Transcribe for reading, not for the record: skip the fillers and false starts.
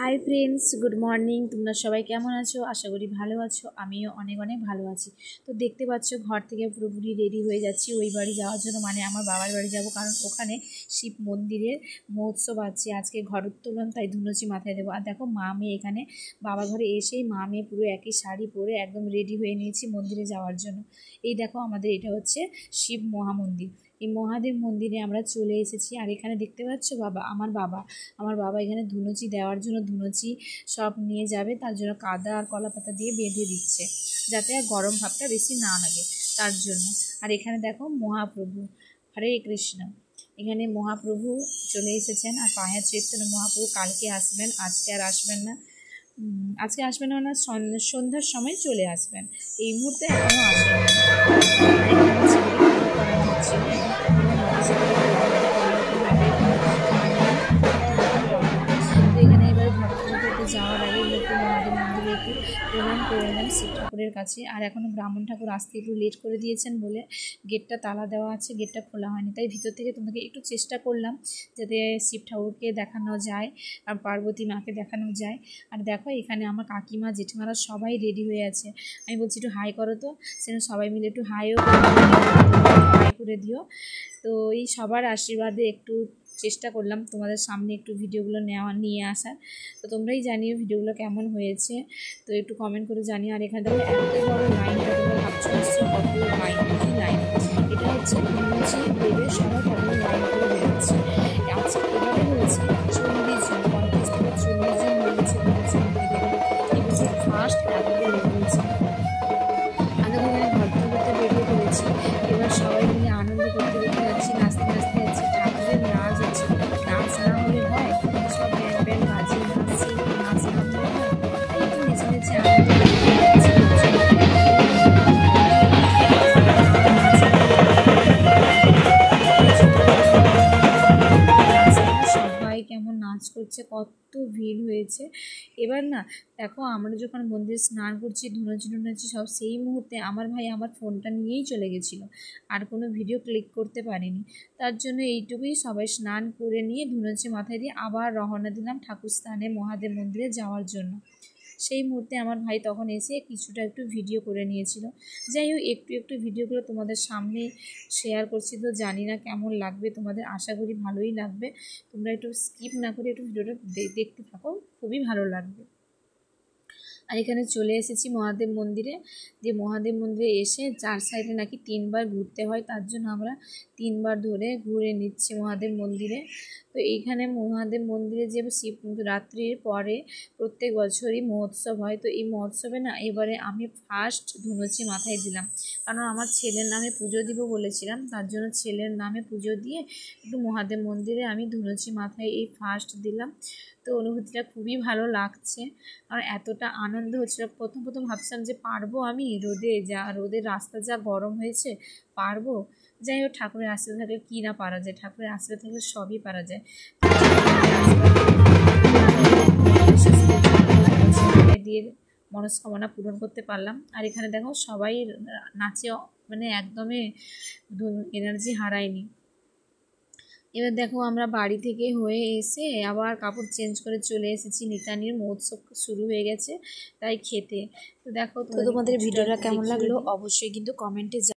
Hi friends, good morning. তোমরা সবাই কেমন আছো? আশা করি ভালো আছো। আমিও অনেক অনেক ভালো আছি। তো দেখতে পাচ্ছ ঘর থেকে পুরোপুরি রেডি হয়ে যাচ্ছি ওই বাড়ি যাওয়ার জন্য, মানে আমার বাবার বাড়ি যাব, কারণ ওখানে শিব মন্দিরের মহোৎসব আছে আজকে, ঘরোত্তোলন, তাই ধুনুচি মাথায় দেবো। আর দেখো মা মেয়ে এখানে বাবা ঘরে এসেই মা মেয়ে পুরো একই শাড়ি পরে একদম রেডি হয়ে নিয়েছি মন্দিরে যাওয়ার জন্য। এই দেখো আমাদের এটা হচ্ছে শিব মহামন্দির। এই মহাদেব মন্দিরে আমরা চলে এসেছি। আর এখানে দেখতে পাচ্ছ আমার বাবা এখানে ধুনুচি দেওয়ার জন্য ধুনুচি সব নিয়ে যাবে, তার জন্য কাদা আর কলা পাতা দিয়ে বেঁধে দিচ্ছে, যাতে আর গরম ভাবটা বেশি না লাগে তার জন্য। আর এখানে দেখো মহাপ্রভু, হরে কৃষ্ণ, এখানে মহাপ্রভু চলে এসেছেন। আর পাহাড় চৈতন্য মহাপ্রভু কালকে আসবেন, আজকে আর আসবেন না। আজকে আসবেন না, সন্ধ্যার সময় চলে আসবেন, এই মুহূর্তে এখনও আসবেন না। যাওয়ার আগে একটু মহাদেব মন্দিরে একটু প্রণাম করে নিলাম শিব ঠাকুরের কাছে। আর এখনও ব্রাহ্মণ ঠাকুর আসতে একটু লেট করে দিয়েছেন বলে গেটটা তালা দেওয়া আছে, গেটটা খোলা হয়নি, তাই ভিতর থেকে তোমাকে একটু চেষ্টা করলাম যাতে শিব ঠাকুরকে দেখানো যায় আর পার্বতী মাকে দেখানো যায়। আর দেখো এখানে আমার কাকিমা জেঠিমারা সবাই রেডি হয়ে আছে। আমি বলছি একটু হাই করো, তো সেন সবাই মিলে একটু হাইও হাই করে দিও। তো এই সবার আশীর্বাদে একটু চেষ্টা করলাম তোমাদের সামনে একটু ভিডিওগুলো নিয়ে আসার। তো তোমরাই জানিও ভিডিওগুলো কেমন হয়েছে, তো একটু কমেন্ট করে জানিও। আর এখানে দেখো এত বড় লাইনটা, তোমরা ভাবছো নিশ্চয়ই কত লাইন, কি লাইন, এটা হচ্ছে ধুনুচি দেবে সবাই কত লাইন করে বেরোচ্ছে। আজকে এবারে হয়েছে 40 জন, 50 থেকে 40 জন হয়ে গেছে ধুনুচি দেবে। এবছর ফার্স্ট এতগুলো লোক হয়েছে। আমি এখানে ঘর করতে বেরিয়ে পড়েছি। এবার সবাই মিলে আনন্দ করতে করতে যাচ্ছি, নাচতে নাচতে যাচ্ছি। ঠাকুরের নাচ হচ্ছে, নাচ না হলে হয়, সব ব্যান্ড ব্যান্ড বাজিয়ে নাচছি, নাচ না হলে হয়, তাই একটু নেচে নেচে আনন্দ সবাই কেমন নাচ করছে, কত ভিড় হয়েছে। এবার না দেখো আমরা যখন মন্দিরে স্নান করছি ধুনুচি সব, সেই মুহূর্তে আমার ভাই আমার ফোনটা নিয়েই চলে গেছিলো, আর কোনো ভিডিও ক্লিক করতে পারিনি। তার জন্য এইটুকুই, সবাই স্নান করে নিয়ে ধুনুচি মাথায় দিয়ে আবার রওনা দিলাম ঠাকুর স্থানে মহাদেব মন্দিরে যাওয়ার জন্য। সেই মুহূর্তে আমার ভাই তখন এসে কিছুটা একটু ভিডিও করে নিয়েছিল। যাই হোক একটু একটু ভিডিওগুলো তোমাদের সামনে শেয়ার করছি, তো জানি না কেমন লাগবে তোমাদের, আশা করি ভালোই লাগবে। তোমরা একটু স্কিপ না করে একটু ভিডিওটা দেখতে থাকো, খুবই ভালো লাগবে। আর এখানে চলে এসেছি মহাদেব মন্দিরে। যে মহাদেব মন্দিরে এসে 4 সাইডে নাকি 3 বার ঘুরতে হয়, তার জন্য আমরা 3 বার ধরে ঘুরে নিচ্ছি মহাদেব মন্দিরে। তো এইখানে মহাদেব মন্দিরে যে শিব রাত্রির পরে প্রত্যেক বছরই মহোৎসব হয়। তো এই মহোৎসবে না এবারে আমি ফার্স্ট ধুনুচি মাথায় দিলাম, কারণ আমার ছেলের নামে পুজো দিব বলেছিলাম, তার জন্য ছেলের নামে পুজো দিয়ে একটু মহাদেব মন্দিরে আমি ধুনুচি মাথায় এই ফার্স্ট দিলাম। তো অনুভূতিটা খুবই ভালো লাগছে, আর এতটা আনন্দ হচ্ছিল। প্রথম ভাবছিলাম যে পারবো আমি, রোদের রাস্তা যা গরম হয়েছে, পারবো। যাই হোক ঠাকুরের আশীর্বাদ থাকলে কী না পারা যায়, ঠাকুরের আশীর্বাদ থাকলে সবই পারা যায়। দিয়ে মনস্কামনা পূরণ করতে পারলাম। আর এখানে দেখো সবাই নাচে, মানে একদমই এনার্জি হারায়নি। এবার দেখো আমরা বাড়ি থেকে হয়ে এসে আবার কাপড় চেঞ্জ করে চলে এসেছি, নিতানির মহোৎসব শুরু হয়ে গেছে তাই খেতে। তো দেখো তো তোমাদের ভিডিওটা কেমন লাগলো অবশ্যই কিন্তু কমেন্টে